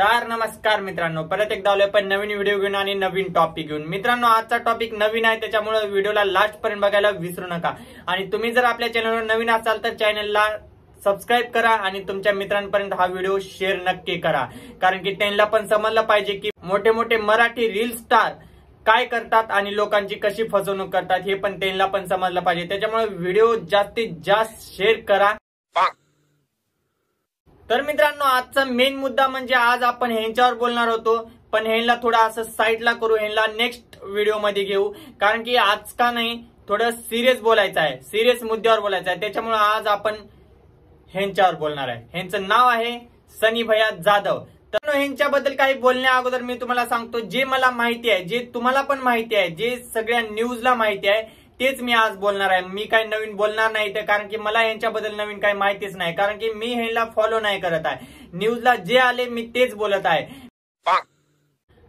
तर नमस्कार मित्रांनो, परत एकदा आलोय पण नवीन व्हिडिओ घेऊन आणि नवीन टॉपिक घेऊन। मित्रांनो, आजचा टॉपिक नवीन आहे, त्याच्यामुळे व्हिडिओला लास्ट पर्यंत बघायला विसरू नका। आणि तुम्ही जर आपल्या चॅनलवर नवीन असाल तर चॅनलला सबस्क्राइब करा आणि तुमच्या मित्रांपर्यंत हा व्हिडिओ शेअर नक्की करा, कारण की त्यांना पण समजलं पाहिजे की मोठे मोठे मराठी रील स्टार काय करतात आणि लोकांची कशी फसवणूक करतात हे पण त्यांना पण समजलं पाहिजे। त्याच्यामुळे व्हिडिओ जास्तीत जास्त शेअर करा। तर मित्रांनो, आजचा मेन मुद्दा म्हणजे आज आपण ह्यांच्यावर बोलणार होतो, पण ह्यांना थोडा असं साईडला करू, ह्यांना नेक्स्ट व्हिडिओ मध्ये घेऊ, कारण की आज का नाही थोडं सिरियस बोलायचं आहे, सिरियस मुद्द्यावर बोलायचं आहे। त्याच्यामुळे आज आपण ह्यांच्यावर बोलणार आहे। ह्यांचं नाव आहे सनी भैया जाधव। तर ह्यांच्याबद्दल काही बोलण्या अगोदर मी तुम्हाला सांगतो, जे मला माहिती आहे, जे तुम्हाला पण माहिती आहे, जे सगळ्या न्यूजला माहिती आहे, तेच मी आज बोलणार आहे। मी काही नवीन बोलणार नाही, कारण की मला यांच्याबद्दल नवीन काही माहितीच नाही, कारण की मी ह्यांना फॉलो नाही करत आहे। न्यूजला जे आले मी तेच बोलत आहे।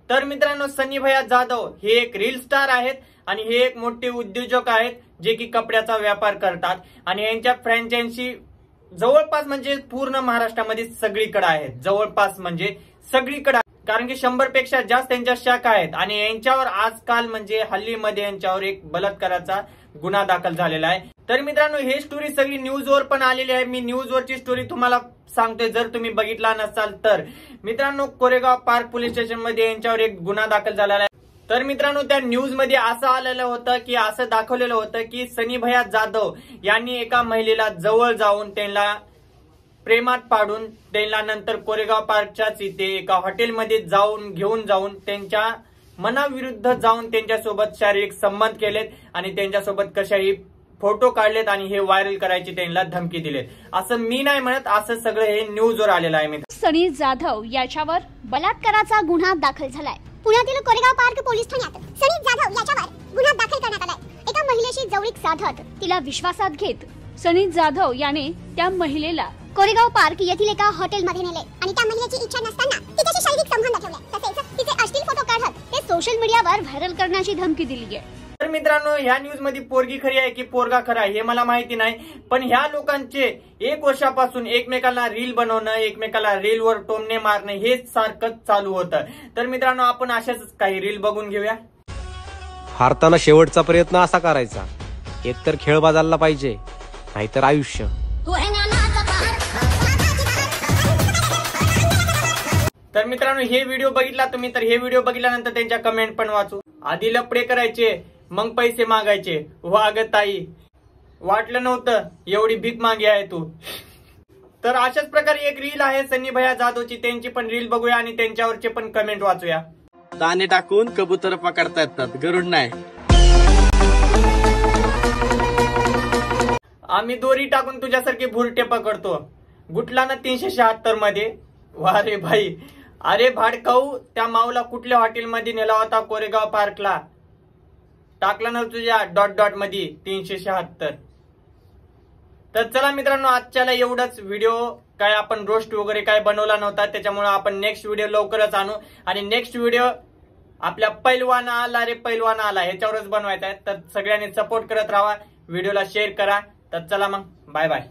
तर मित्रांनो, सनी भैया जाधव हे एक रील स्टार आहेत आणि हे एक मोठे उद्योजक आहेत, जे की कपड्याचा व्यापार करतात आणि यांच्या फ्रँचायझी जवळपास म्हणजे पूर्ण महाराष्ट्रामध्ये सगळीकडे आहेत, जवळपास म्हणजे सगळीकडे, कारण की 100 पेक्षा जास्त त्यांच्या शाखा आहेत। आणि यांच्यावर आजकाल म्हणजे हल्लीमध्ये यांच्यावर एक बलात्काराचा गुन्हा दाखल झालेला आहे। तर मित्रांनो, हे स्टोरी सगळी न्यूजवर पण आलेली आहे, मी न्यूजवरची स्टोरी तुम्हाला सांगतोय, जर तुम्ही बघितला नसाल तर। मित्रांनो, कोरेगाव पार्क पोलीस स्टेशन मध्ये यांच्यावर एक गुन्हा दाखल झालेला आहे। तर मित्रांनो, त्या न्यूज मध्ये असं आलेलं होतं की असं दाखवलेलं होतं की सनी भैया जाधव यांनी एका महिलेला जवळ जाऊन त्यांना प्रेमात पाडून त्यांना नंतर कोरेगाव पार्कच्याच इथे एका हॉटेलमध्ये घेऊन जाऊन त्यांच्या मनाविरुद्ध जाऊन त्यांच्यासोबत शारीरिक संबंध केलेत आणि त्यांच्यासोबत कशाही फोटो काढलेत आणि हे व्हायरल करायची त्यांना धमकी दिलेत। असं मी नाही म्हणत, असं सगळं हे न्यूजवर आलेलं आहे। सनी जाधव याच्यावर बलात्काराचा गुन्हा दाखल झालाय। पुण्यातील कोरेगाव पार्क पोलीस ठाण्यात सनी जाधव याच्यावर गुन्हा दाखल करण्यात आलाय। एका महिलेशी जवळीक साधत तिला विश्वासात घेत सनी जाधव याने त्या महिलेला कोरेगाव पार्क येथील एका हॉटेलमध्ये नेले आणि त्या महिलेची इच्छा नसताना तिच्याशी शारीरिक संबंध ठेवले, तसेच तिचे अश्लील फोटो काढत ते सोशल मीडियावर व्हायरल करण्याची धमकी दिली आहे। तर मित्रांनो, ह्या न्यूज मध्ये पोरगी खरी आहे की पोरगा खरा आहे हे मला माहिती नाही, पण ह्या लोकांचे 1 वर्षापासून एकमेकांना रील बनवणं, एकमेकाला रीलवर टोमणे मारणं हे सारखंच चालू होतं। तर मित्रांनो, आपण अशाच काही रील बघून घेऊया। हारताना शेवटचा प्रयत्न असा करायचा, एकतर खेळ बदलला पाहिजे, नाहीतर आयुष्य। तर मित्रांनो, हे व्हिडिओ बघितला तुम्ही, तर हे व्हिडिओ बघितल्यानंतर त्यांच्या कमेंट पण वाचू। आधी लपडे करायचे, मग पैसे मागायचे, वाग ताई, वाटलं नव्हतं एवढी भीक मागे आहे तू। तर अशाच प्रकारे एक रील आहे सनी भैया जाधवची, त्यांची पण रील बघूया आणि त्यांच्यावरचे पण कमेंट वाचूया। दाणे टाकून कबूतर पकडता येतात, गरुड नाही। आम्ही दोरी टाकून तुझ्यासारखे भुरटे पकडतो, गुटला ना 376 मध्ये। वा रे भाई, अरे भाडकाऊ, त्या माऊला कुठल्या हॉटेलमध्ये नेला होता? कोरेगाव पार्कला टाकला ना तुझ्या डॉट मध्ये 376। तर चला मित्रांनो, आजच्याला एवढंच। व्हिडिओ काय आपण रोस्ट वगैरे काय बनवला नव्हता, त्याच्यामुळे आपण नेक्स्ट व्हिडिओ लवकरच आणू आणि नेक्स्ट व्हिडिओ आपल्या पैलवान आला रे पैलवान आला ह्याच्यावरच बनवायचा आहे। तर सगळ्यांनी सपोर्ट करत राहा, व्हिडिओला शेअर करा। तर चला मग, बाय बाय।